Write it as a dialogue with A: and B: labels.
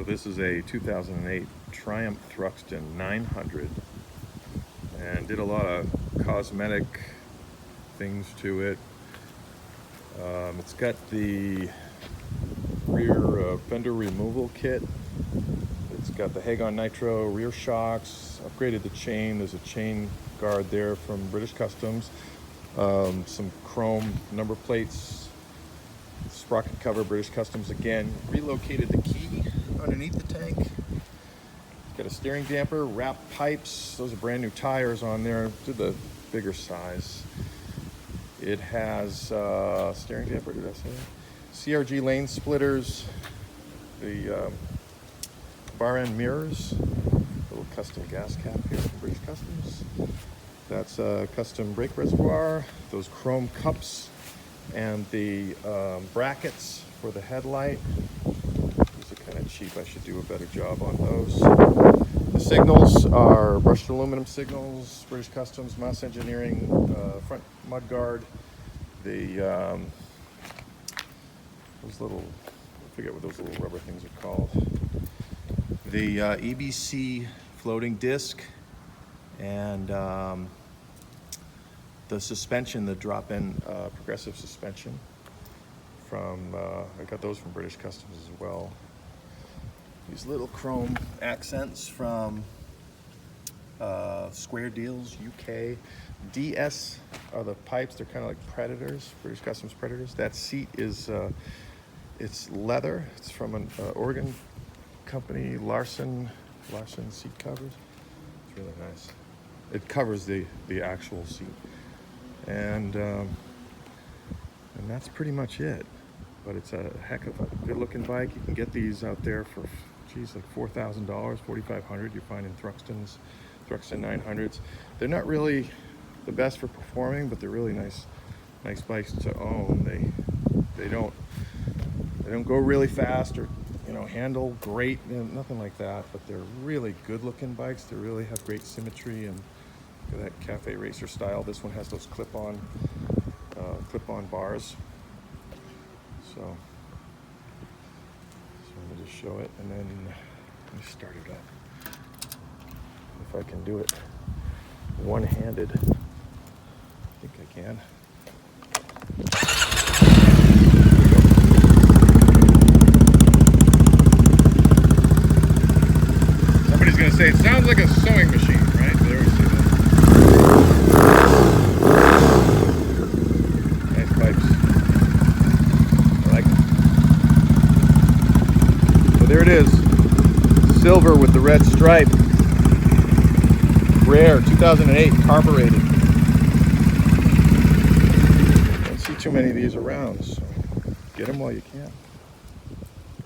A: So this is a 2008 Triumph Thruxton 900 and did a lot of cosmetic things to it. It's got the rear fender removal kit. It's got the Hagon Nitro rear shocks, upgraded the chain. There's a chain guard there from British Customs. Some chrome number plates, sprocket cover, British Customs again. Relocated the key underneath the tank. Got a steering damper, wrapped pipes. Those are brand new tires on there to the bigger size. It has steering damper, did I say that? CRG lane splitters, the bar end mirrors, little custom gas cap here from British Customs. That's a custom brake reservoir, those chrome cups, and the brackets for the headlight. These are kind of cheap. I should do a better job on those. The signals are brushed aluminum signals, British Customs, Moss Engineering, front mud guard. The those little, I forget what those little rubber things are called. The EBC floating disc, and the suspension, the drop-in progressive suspension from, I got those from British Customs as well. These little chrome accents from Square Deals UK. DS are the pipes. They're kind of like Predators, British Customs Predators. That seat is it's leather. It's from an Oregon company, Larson seat covers. It's really nice. It covers the actual seat, and that's pretty much it. But it's a heck of a good-looking bike. You can get these out there for, geez, like $4,000, $4,500. You find in Thruxton 900s. They're not really the best for performing, but they're really nice bikes to own. They don't go really fast or, you know, handle great, you know, nothing like that. But they're really good-looking bikes. They really have great symmetry and that Cafe Racer style. This one has those clip-on bars. So let me just show it, and then let me start it up. If I can do it one-handed. I think I can. Somebody's gonna say it sounds like a sewing machine, right? There we see that. Nice pipes. I like it. So there it is. Silver with the red stripe. Rare, 2008, carbureted. Don't see too many of these around, so get them while you can.